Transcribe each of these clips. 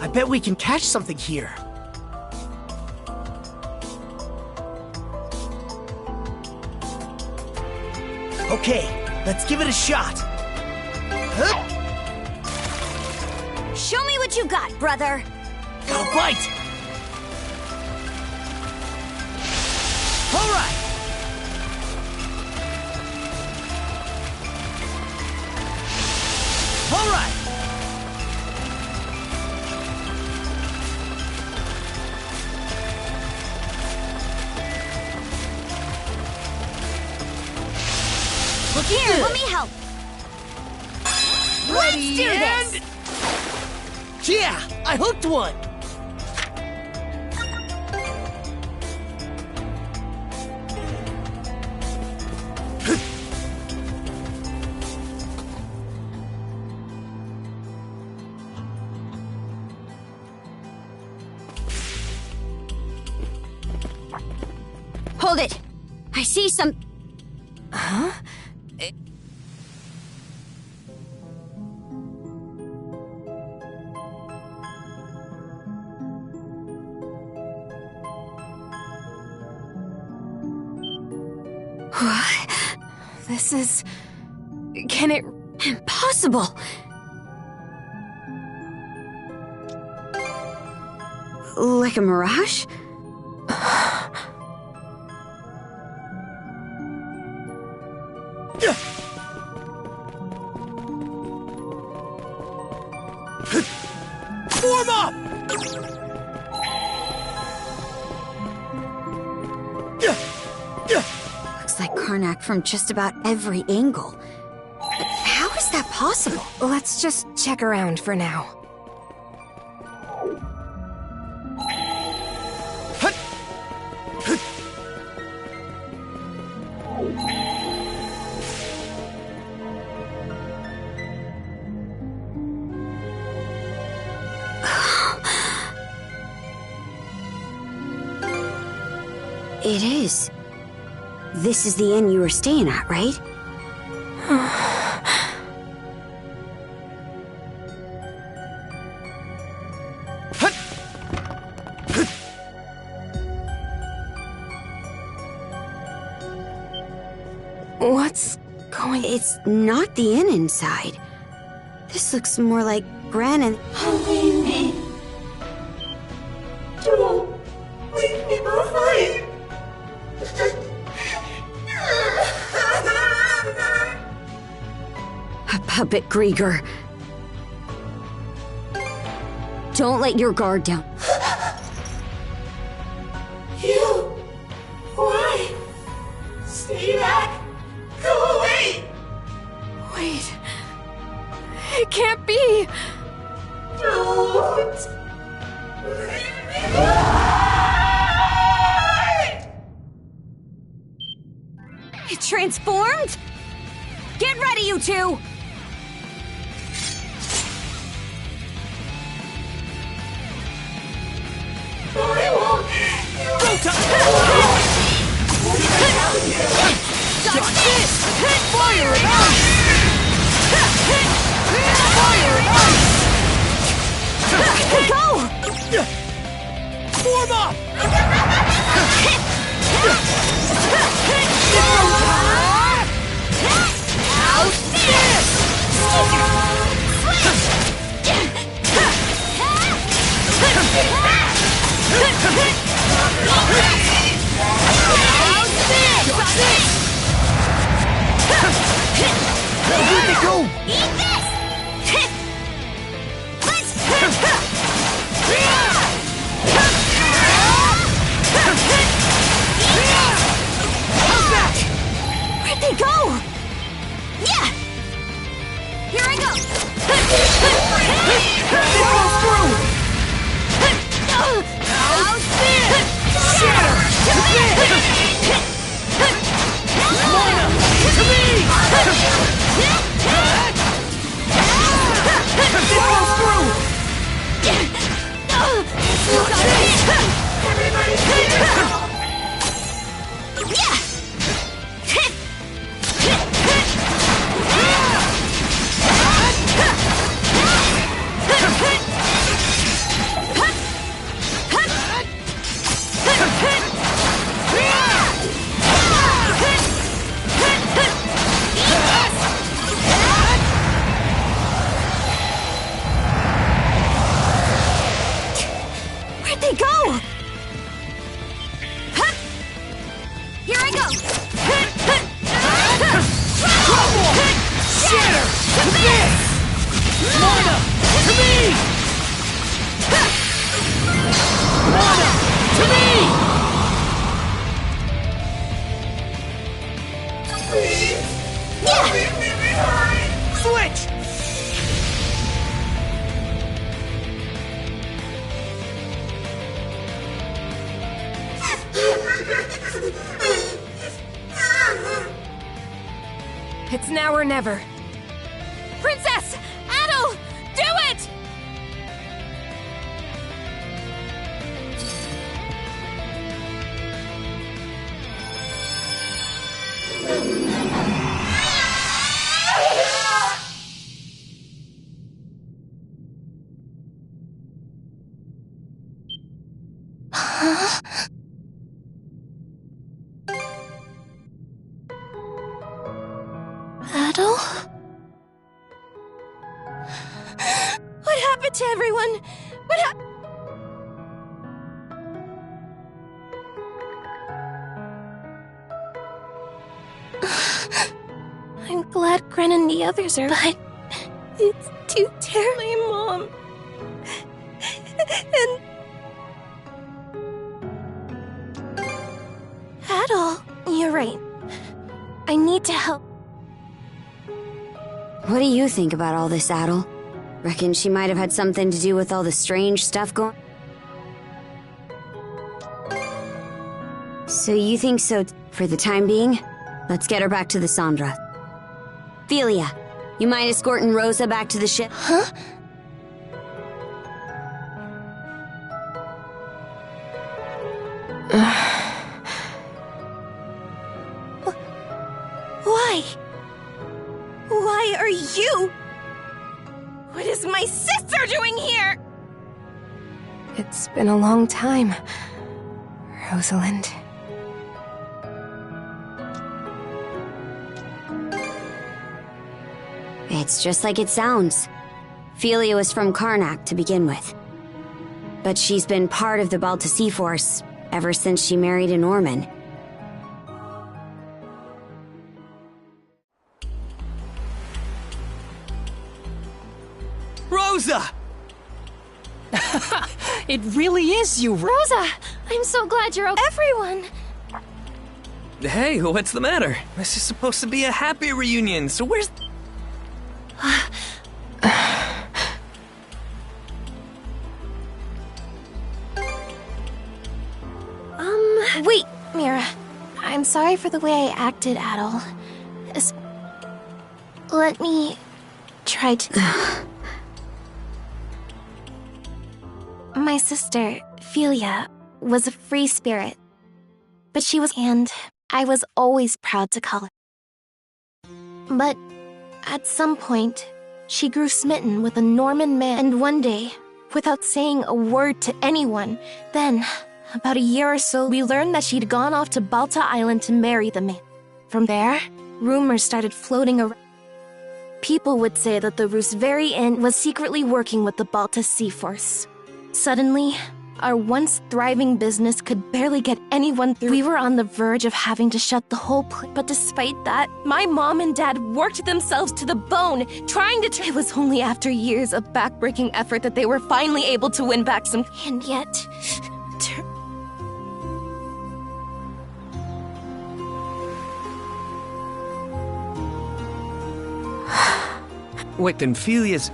I bet we can catch something here. Okay, let's give it a shot. Huh? Show me what you got, brother. I'll bite. All right. All right. Look here, let me help. Let's do this. Yeah, I hooked one. Hold it. I see some... Huh? What? This is... Can it... Impossible. Like a mirage? Form up! Looks like Karnak from just about every angle. How is that possible? Let's just check around for now. It is. This is the inn you were staying at, right? What's going... It's not the inn inside. This looks more like Gran and... Don't leave me behind. A puppet Grieger. Don't let your guard down. You. Why? Stay back. Go away. Wait. It can't be. Don't. Leave me behind. It transformed? Get ready, you two! I won't. Go time! Dodge this! Fire and ice! Fire and ice! Go! Form up! Out this! Where'd they go? Eat this! Let's... It's now or never. Princess! Adel! Do it! Adel? What happened to everyone? I'm glad Gren and the others are, but it's too terrible. My mom. Adel, you're right. I need to help. What do you think about all this, Adel? Reckon she might have had something to do with all the strange stuff going... So you think so for the time being? Let's get her back to the Sandra. Philia, you mind escorting Rosa back to the ship? Huh? Why? Why are you? What is my sister doing here? It's been a long time, Rosalind. It's just like it sounds. Philia was from Karnak to begin with. But she's been part of the Balta Sea Force ever since she married a Norman. Rosa! It really is you, Rosa! I'm so glad you're okay. Everyone! Hey, what's the matter? This is supposed to be a happy reunion, so where's... Wait, Mira. I'm sorry for the way I acted, Adel. Let me try to... My sister, Philia, was a free spirit. But she was... And I was always proud to call her. But at some point, she grew smitten with a Norman man. And one day, without saying a word to anyone, then... About a year or so, we learned that she'd gone off to Balta Island to marry the man. From there, rumors started floating around. People would say that the Rus very Inn was secretly working with the Balta Sea Force. Suddenly, our once thriving business could barely get anyone through. We were on the verge of having to shut the whole place. But despite that, my mom and dad worked themselves to the bone, trying to It was only after years of backbreaking effort that they were finally able to win back some... And yet... Wait, then Philia's...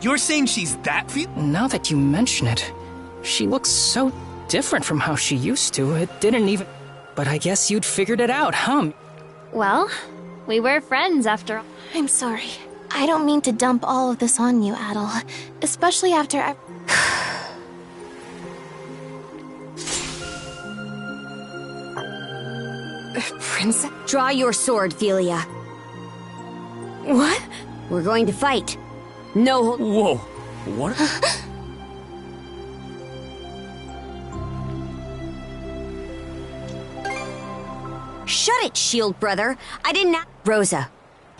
You're saying she's that Now that you mention it, she looks so different from how she used to. It didn't even... But I guess you'd figured it out, huh? Well, we were friends after all. I'm sorry. I don't mean to dump all of this on you, Adel. Especially after I... Princess? Draw your sword, Philia. What? We're going to fight. No... Whoa. What? Shut it, shield brother. I didn't... Rosa,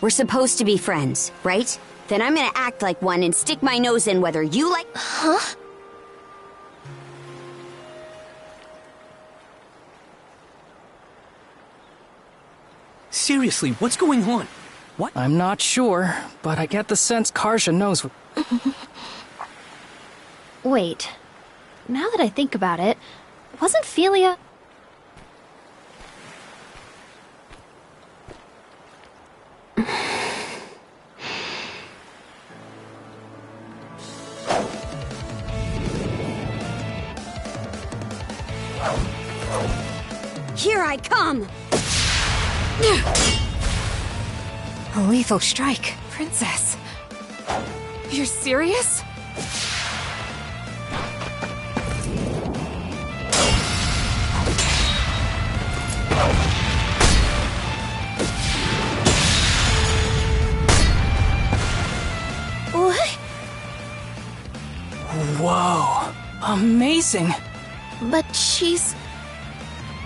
we're supposed to be friends, right? Then I'm gonna act like one and stick my nose in whether you like... Huh? Seriously, what's going on? What? I'm not sure, but I get the sense Karja knows what... Wait. Now that I think about it, wasn't Philia... Here I come! A lethal strike. Princess. You're serious? What? Whoa. Amazing. But she's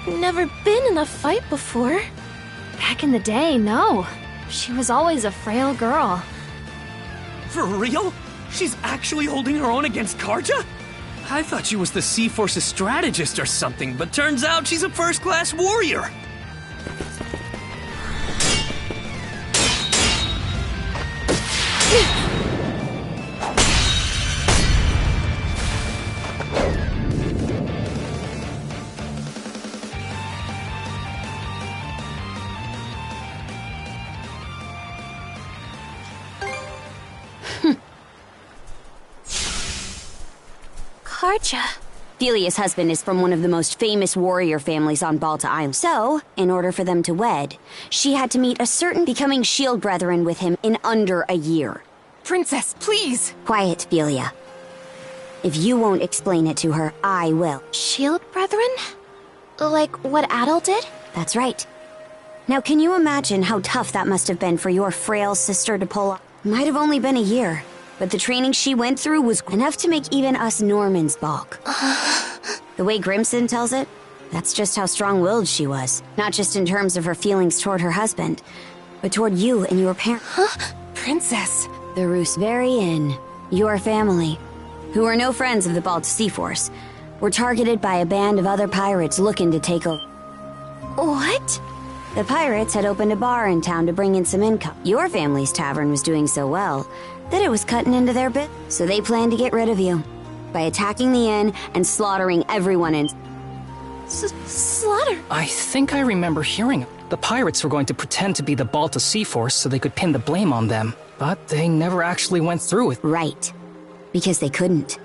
never been in a fight before. Back in the day, no. She was always a frail girl. For real? She's actually holding her own against Karja? I thought she was the C-Force's strategist or something, but turns out she's a first-class warrior. Karja. Philia's husband is from one of the most famous warrior families on Balta Island. So, in order for them to wed, she had to meet a certain becoming shield brethren with him in under a year. Princess, please! Quiet, Philia. If you won't explain it to her, I will. Shield brethren? Like what Adol did? That's right. Now, can you imagine how tough that must have been for your frail sister to pull off? Might have only been a year, but the training she went through was enough to make even us Normans balk. The way Grimson tells it, that's just how strong-willed she was. Not just in terms of her feelings toward her husband, but toward you and your parents. Princess! The Roos very Inn, your family, who are no friends of the Balta Sea Force, were targeted by a band of other pirates looking to take over. What? The pirates had opened a bar in town to bring in some income. Your family's tavern was doing so well that it was cutting into their bit, so they planned to get rid of you by attacking the inn and slaughtering everyone in. Slaughter? I think I remember hearing it. The pirates were going to pretend to be the Balta Sea Force so they could pin the blame on them, but they never actually went through with. Right. Because they couldn't.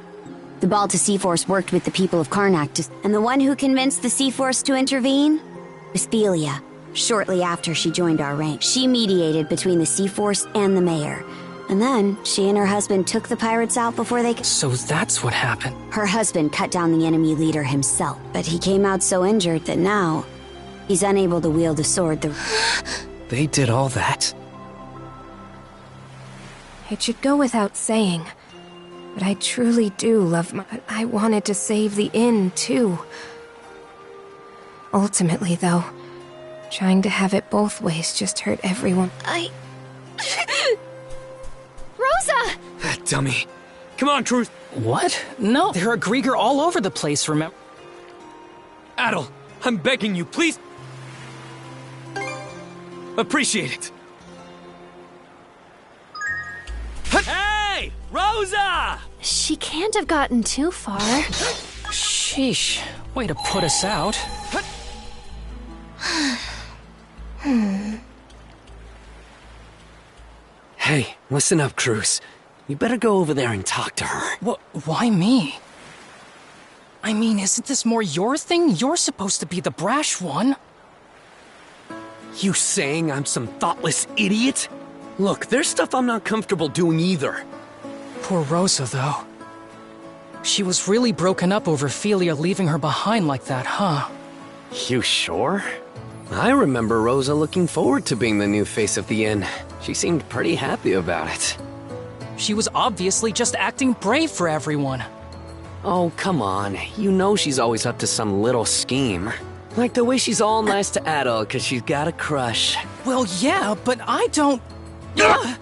The Balta Sea Force worked with the people of Karnak, and the one who convinced the Sea Force to intervene was Philia. Shortly after she joined our rank, she mediated between the Sea Force and the mayor. And then, she and her husband took the pirates out before they could. So that's what happened. Her husband cut down the enemy leader himself, but he came out so injured that now, he's unable to wield a sword. They did all that? It should go without saying, but I truly do love my... But I wanted to save the inn, too. Ultimately, though, trying to have it both ways just hurt everyone. Rosa! That dummy. Come on, Truth. What? No, there are Grieger all over the place, remember? Adol, I'm begging you, please. Appreciate it. Hey! Rosa! She can't have gotten too far. Sheesh, way to put us out. Hey, listen up, Cruz. You better go over there and talk to her. Why me? I mean, isn't this more your thing? You're supposed to be the brash one. You saying I'm some thoughtless idiot? Look, there's stuff I'm not comfortable doing either. Poor Rosa, though. She was really broken up over Philia leaving her behind like that, huh? You sure? I remember Rosa looking forward to being the new face of the inn. She seemed pretty happy about it. She was obviously just acting brave for everyone. Oh, come on. You know she's always up to some little scheme. Like the way she's all nice to Adol because she's got a crush. Well, yeah, but I don't... The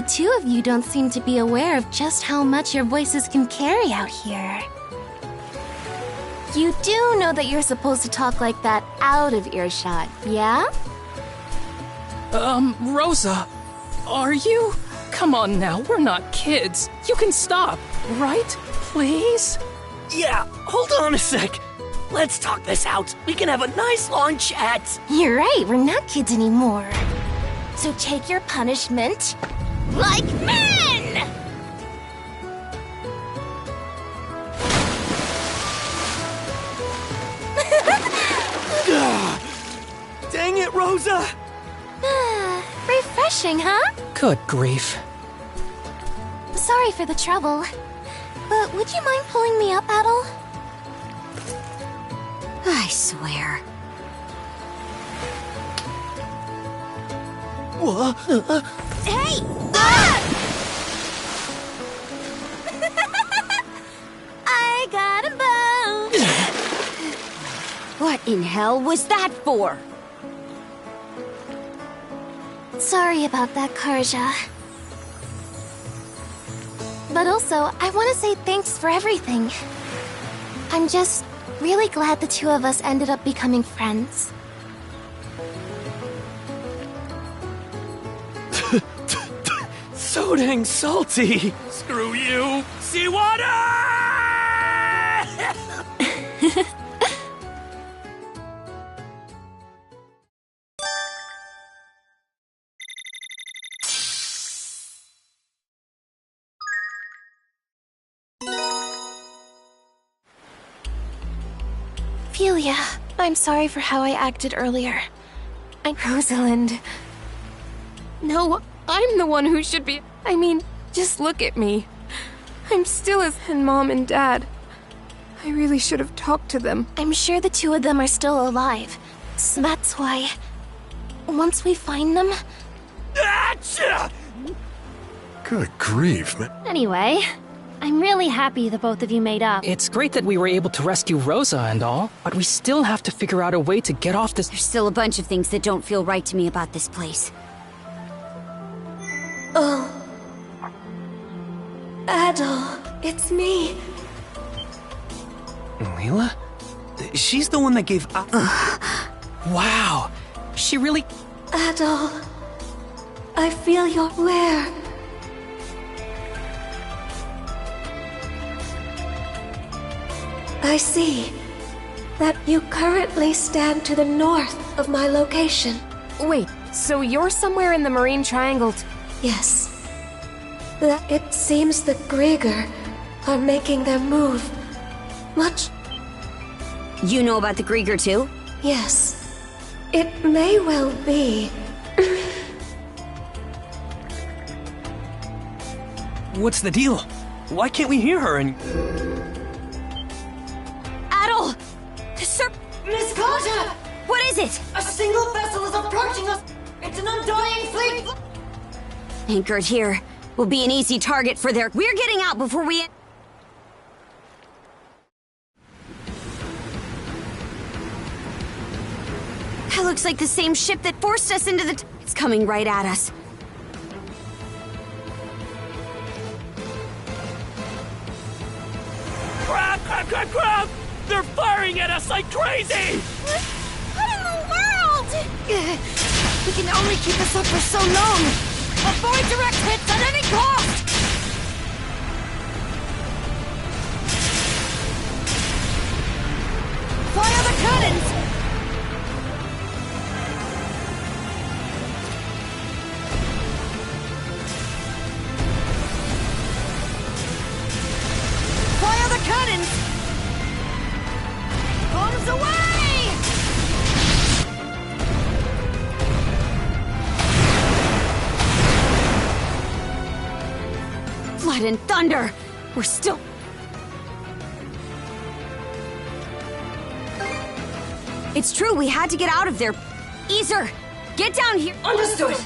two of you don't seem to be aware of just how much your voices can carry out here. You do know that you're supposed to talk like that out of earshot, yeah? Rosa, are you? Come on now, we're not kids. You can stop, right? Please? Yeah, hold on a sec. Let's talk this out. We can have a nice long chat. You're right, we're not kids anymore. So take your punishment like men! morning, huh? Good grief. Sorry for the trouble. But would you mind pulling me up, Adel? I swear. Hey! I got a bone! What in hell was that for? Sorry about that, Karja. But also, I want to say thanks for everything. I'm just really glad the two of us ended up becoming friends. So dang salty. Screw you. Seawater! Ophelia, I'm sorry for how I acted earlier. Rosalind. No, I'm the one who should be. I mean, just look at me. I'm still as. And Mom and Dad. I really should have talked to them. I'm sure the two of them are still alive. So that's why. Once we find them. Achoo! Good grief, man. Anyway, I'm really happy the both of you made up. It's great that we were able to rescue Rosa and all, but we still have to figure out a way to get off this. There's still a bunch of things that don't feel right to me about this place. Oh. Adel, it's me. Leela? She's the one that gave up. Wow, she really. Adel, I feel your where. I see that you currently stand to the north of my location. Wait, so you're somewhere in the Marine Triangle? Yes. It seems the Grieger are making their move. Much. You know about the Grieger too? Yes. It may well be. What's the deal? Why can't we hear her and... Adel! Sir... Miss Carter! What is it? A single vessel is approaching us! It's an undying fleet! Anchored here. Will be an easy target for their... We're getting out before we... That looks like the same ship that forced us into the... It's coming right at us. Crap, crap, crap, crap! They're firing at us like crazy! What in the world? We can only keep this up for so long. Avoid direct hits at any cost! Fire the cannons! Fire the cannons! Bombs away! Blood and thunder! We're still... It's true, we had to get out of there. Easer, get down here. Understood!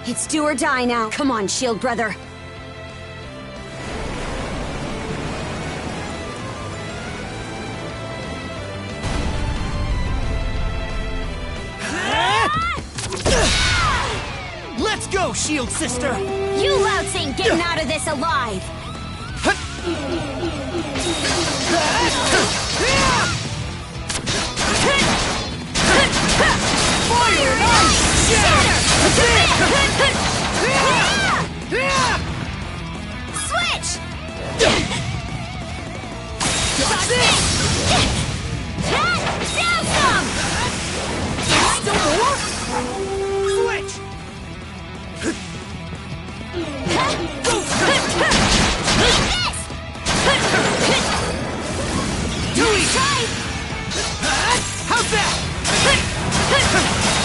It's do or die now. Come on, Shield brother. Let's go, Shield sister! You louts ain't getting out of this alive! Fire! Switch! Down some! Still more? Switch! How's that?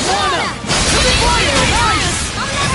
Lana! Fire! Nice! I'll never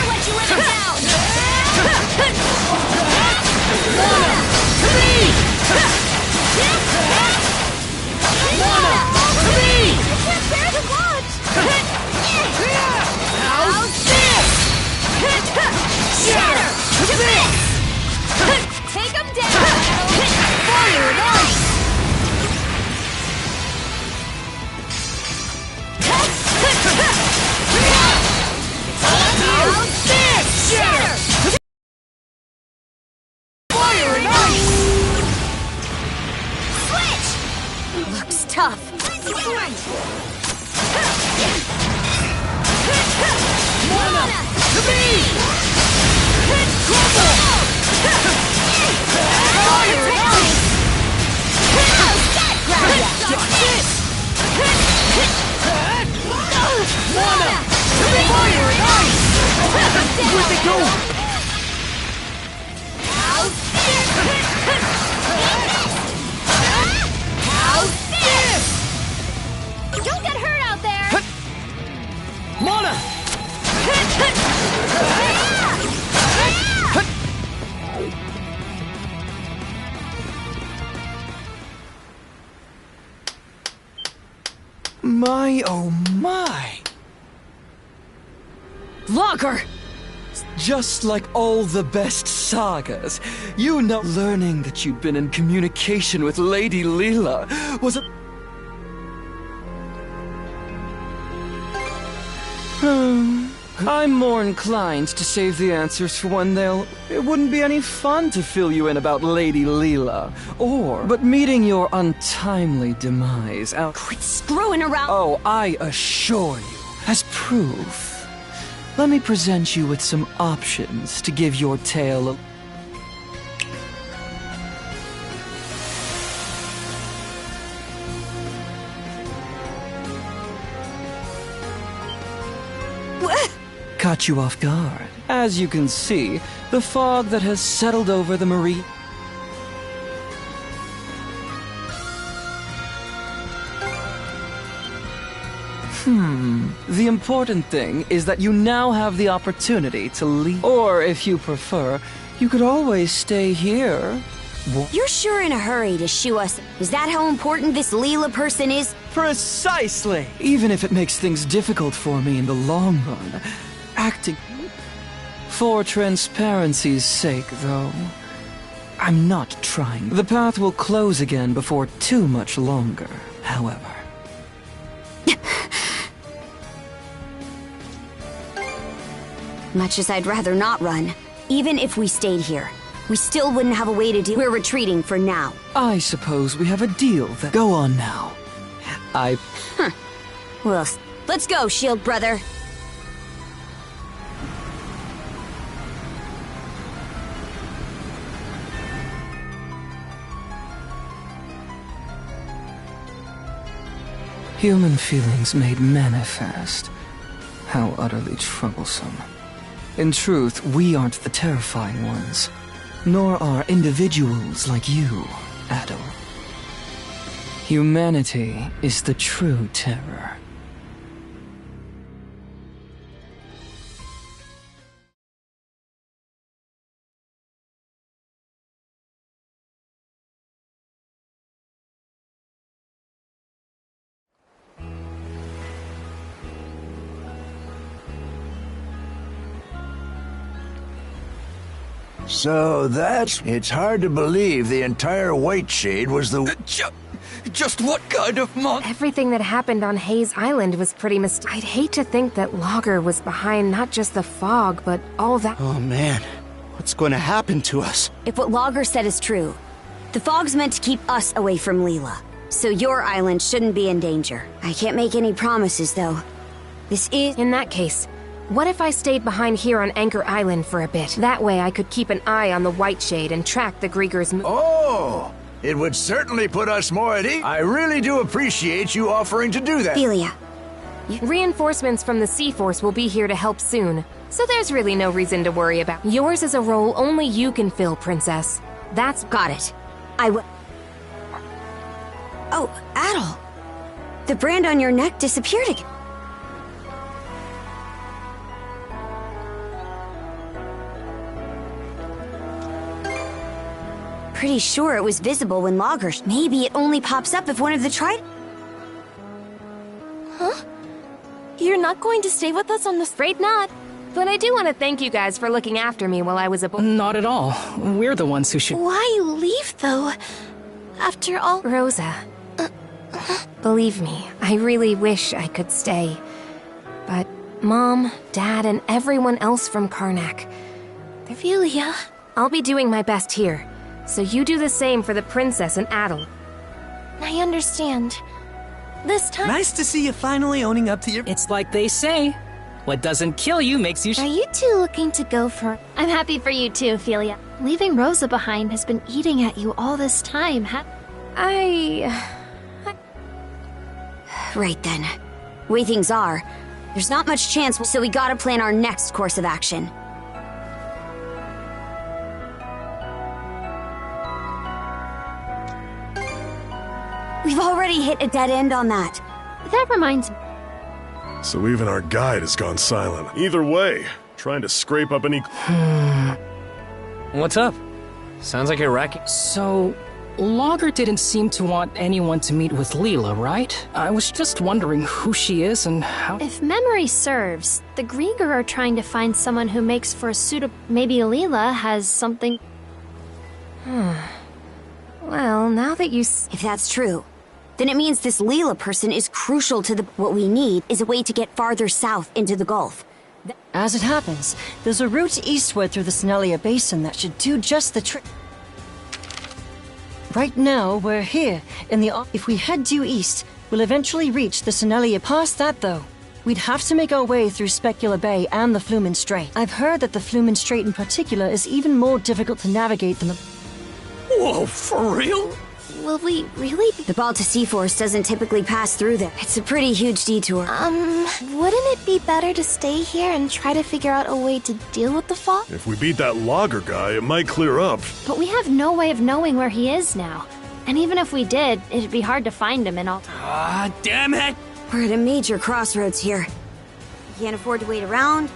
tough. Where'd they go? Don't get hurt out there! Mana! My, oh my! Lager! Just like all the best sagas, you know, learning that you'd been in communication with Lady Leela was a... I'm more inclined to save the answers for when they'll... It wouldn't be any fun to fill you in about Lady Leela, but meeting your untimely demise out... Quit screwing around! Oh, I assure you, as proof, let me present you with some options to give your tale a... Caught you off guard. As you can see, the fog that has settled over the marine... The important thing is that you now have the opportunity to leave. Or, if you prefer, you could always stay here. You're sure in a hurry to shoo us. Is that how important this Leela person is? Precisely! Even if it makes things difficult for me in the long run. Acting... For transparency's sake, though, I'm not trying. The path will close again before too much longer, however. Much as I'd rather not run, even if we stayed here, we still wouldn't have a way to do. We're retreating for now. I suppose we have a deal that... Go on now. Well, let's go, Shield Brother. Human feelings made manifest. How utterly troublesome. In truth, we aren't the terrifying ones, nor are individuals like you, Adol. Humanity is the true terror. So it's hard to believe the entire White Shade was the... Just what kind of Everything that happened on Hayes Island was pretty I'd hate to think that Lager was behind not just the fog, but all that... Oh man, what's going to happen to us? If what Lager said is true, the fog's meant to keep us away from Leela. So your island shouldn't be in danger. I can't make any promises, though. This is... In that case, what if I stayed behind here on Anchor Island for a bit? That way I could keep an eye on the White Shade and track the Griegers' Oh! It would certainly put us more at ease. I really do appreciate you offering to do that. Philia. Reinforcements from the Sea Force will be here to help soon, so there's really no reason to worry about. Yours is a role only you can fill, Princess. That's... Got it. Oh, Adol. The brand on your neck disappeared again. Pretty sure it was visible when Lager... Maybe it only pops up if one of the Huh? You're not going to stay with us on the... Afraid not. But I do want to thank you guys for looking after me while I was a boy. Not at all. We're the ones who should... Why leave, though? After all... Rosa. Believe me, I really wish I could stay. But Mom, Dad, and everyone else from Karnak... Philia... I'll be doing my best here. So you do the same for the Princess and Adol. I understand. this time... Nice to see you finally owning up to your... It's like they say, what doesn't kill you makes you... Are you two looking to go for... I'm happy for you too, Ophelia. Leaving Rosa behind has been eating at you all this time, Right then. Way things are, there's not much chance, so we gotta plan our next course of action. We've already hit a dead end on that. That reminds me. So even our guide has gone silent. Either way, trying to scrape up any... What's up? Sounds like you're racking... So, Logger didn't seem to want anyone to meet with Leela, right? I was just wondering who she is and how... If memory serves, the Grieger are trying to find someone who makes for a suitable... Maybe Leela has something... Well, now that you... If that's true, then it means this Leela person is crucial to the... What we need is a way to get farther south into the Gulf. As it happens, there's a route eastward through the Senelia Basin that should do just the trick. Right now, we're here, in the... If we head due east, we'll eventually reach the Senelia. Past that, though, we'd have to make our way through Specula Bay and the Flumen Strait. I've heard that the Flumen Strait in particular is even more difficult to navigate than the... Whoa, for real? Will we really be... The Balta Sea Force doesn't typically pass through there. It's a pretty huge detour. Wouldn't it be better to stay here and try to figure out a way to deal with the fog? If we beat that logger guy, it might clear up. But we have no way of knowing where he is now. And even if we did, it'd be hard to find him and all. Ah, damn it! We're at a major crossroads here. We can't afford to wait around.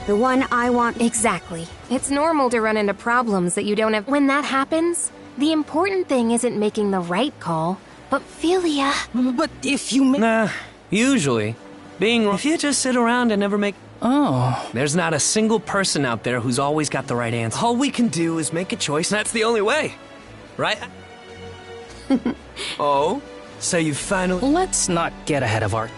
The one I want... Exactly. It's normal to run into problems that you don't have... When that happens, the important thing isn't making the right call, but... Philia... But if you... Nah, usually. If you just sit around and never make... Oh. There's not a single person out there who's always got the right answer. All we can do is make a choice, and that's the only way. Right? Oh? So you finally... Let's not get ahead of our...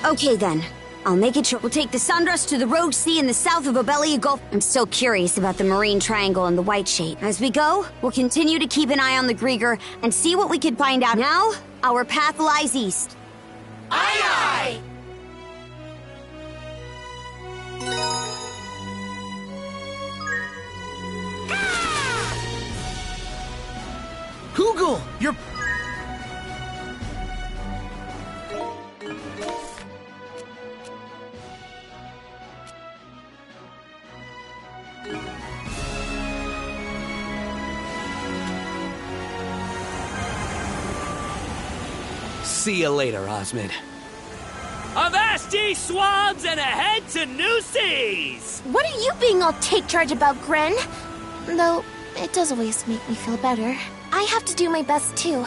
Okay then. I'll make it short. We'll take the Sandras to the Rogue Sea in the south of Obelia Gulf. I'm still curious about the Marine Triangle and the White Shape. As we go, we'll continue to keep an eye on the Grieger and see what we can find out. Now, our path lies east. Aye, aye! Hugel, you're... See you later, Osmond. Avast ye, swabs, and ahead to new seas! What are you being all take charge about, Gren? Though, it does always make me feel better. I have to do my best too.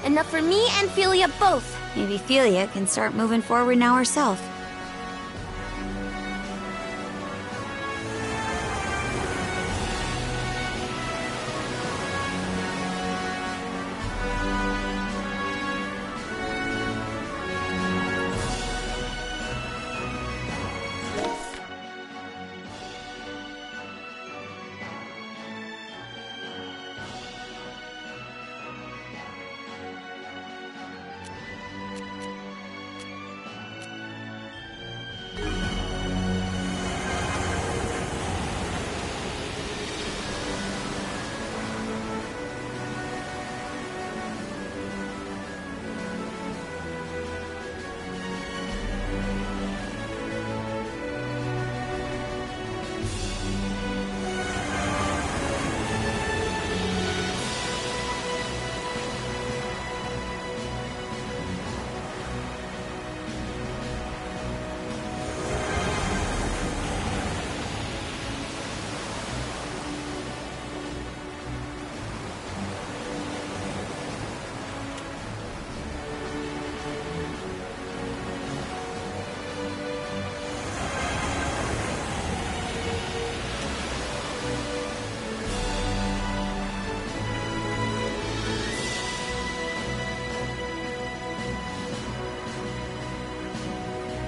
Enough for me and Philia both. Maybe Philia can start moving forward now herself.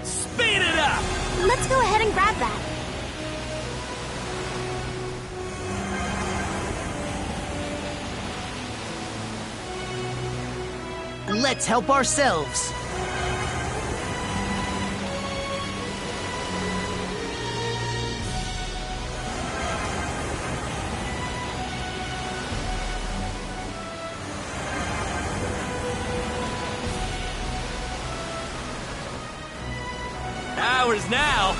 Speed it up! Let's go ahead and grab that. Let's help ourselves. Ours now.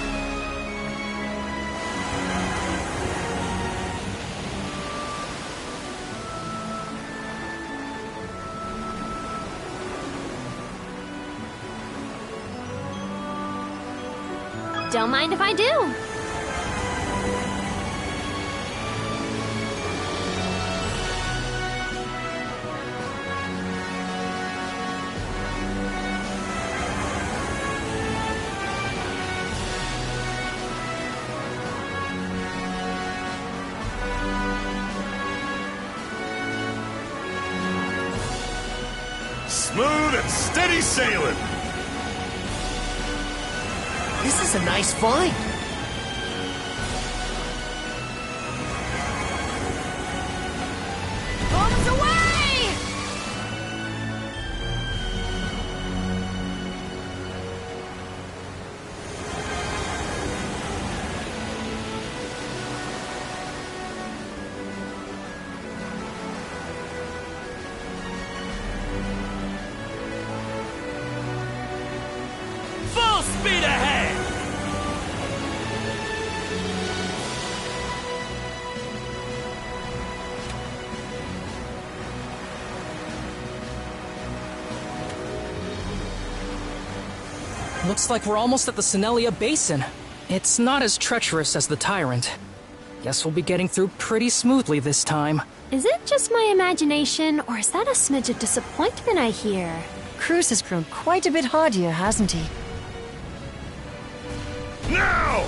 Don't mind if I do. Smooth and steady sailing. This is a nice find. Bombs away! Full speed ahead! Looks like we're almost at the Senelia Basin. It's not as treacherous as the Tyrant. Guess we'll be getting through pretty smoothly this time. Is it just my imagination, or is that a smidge of disappointment I hear? Cruz has grown quite a bit hardier, hasn't he? Now!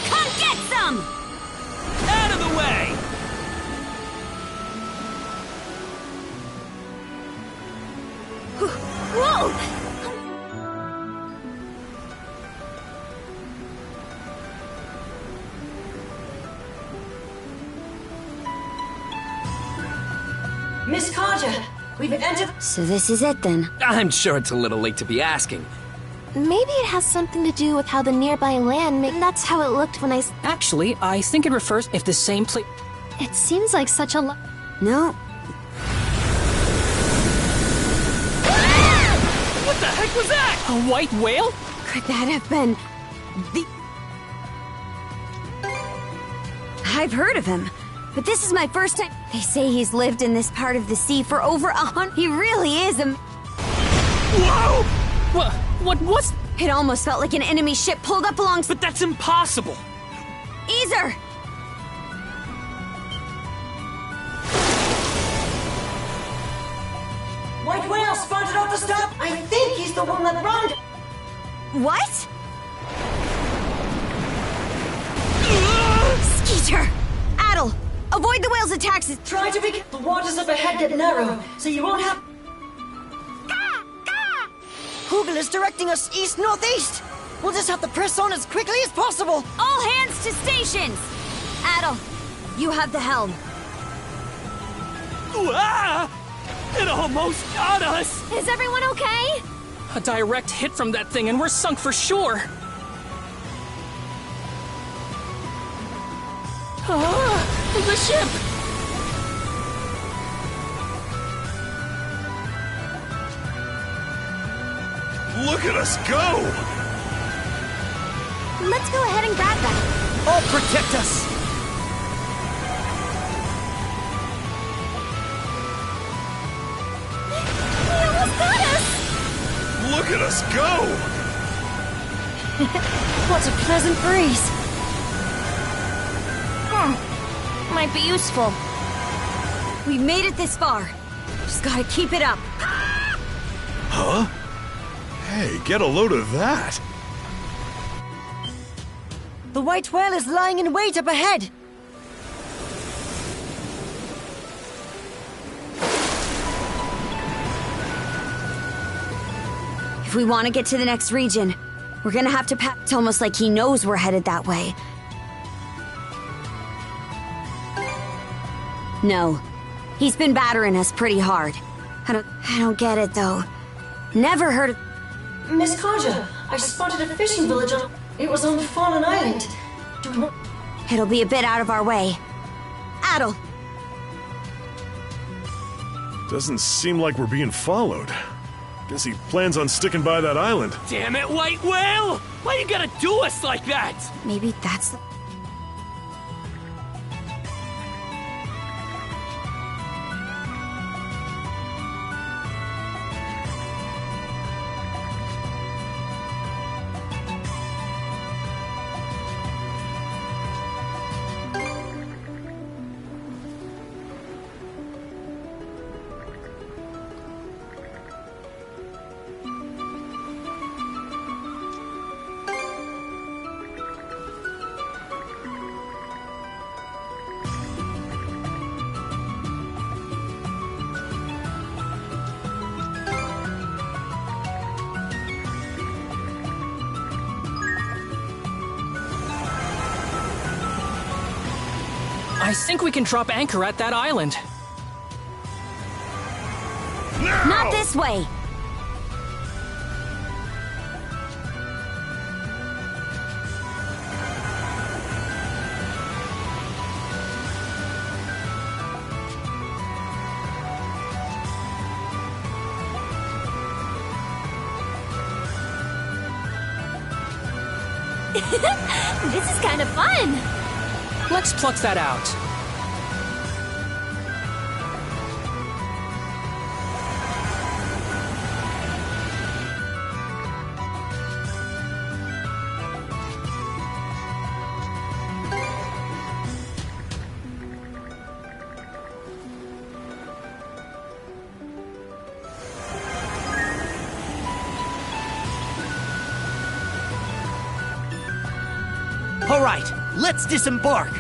Come get some! Out of the way! Whoa! Miss Carter, we've entered. So this is it then. I'm sure it's a little late to be asking. Maybe it has something to do with how the nearby land that's how it looked when I Actually, I think it refers if the same place. It seems like such a lot. No. What the heck was that? A white whale? Could that have been the... I've heard of him, but this is my first time. They say he's lived in this part of the sea for over 100. He really is a... Whoa! What was... It almost felt like an enemy ship pulled up alongside... But that's impossible! Easer! White whale spotted off the stop. I think he's the one that run. What? Skeeter! Adel! Avoid the whale's attacks! Try to be. The waters up ahead get narrow, so you won't have. Hoogle is directing us east-northeast. We'll just have to press on as quickly as possible. All hands to stations! Adel, you have the helm. Ah! It almost got us! Is everyone okay? A direct hit from that thing and we're sunk for sure. The ship! Look at us go! Let's go ahead and grab that. I'll protect us. He almost got us. Look at us go! What a pleasant breeze. Might be useful. We've made it this far. Just gotta keep it up. Huh? Hey, get a load of that! The white whale is lying in wait up ahead. If we want to get to the next region, we're gonna have to pass. It's almost like he knows we're headed that way. No. He's been battering us pretty hard. I don't get it, though. Never heard of... Miss Karja, I spotted a fishing village on... It was on Fallen Island. Do we want... It'll be a bit out of our way. Adel! Doesn't seem like we're being followed. Guess he plans on sticking by that island. Damn it, White Whale! Why you gotta do us like that? Maybe that's the... I think we can drop anchor at that island. Now! Not this way! This is kind of fun. Let's pluck that out. All right, let's disembark.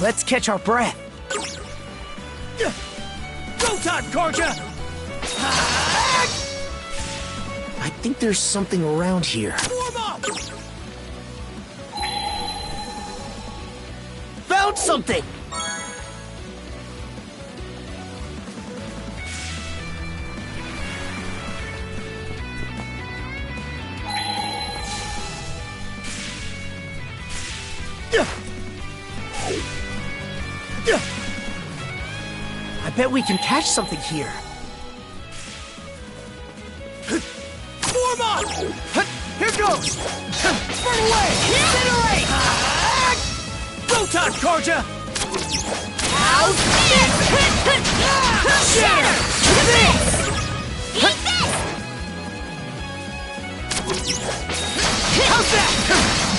Let's catch our breath. Go time, Karja! I think there's something around here. Warm up! Found something! I bet we can catch something here. Warm up! Here goes! Burn away! Incinerate! Go time, Karja! How's this? Shatter! This! Eat this! How's that?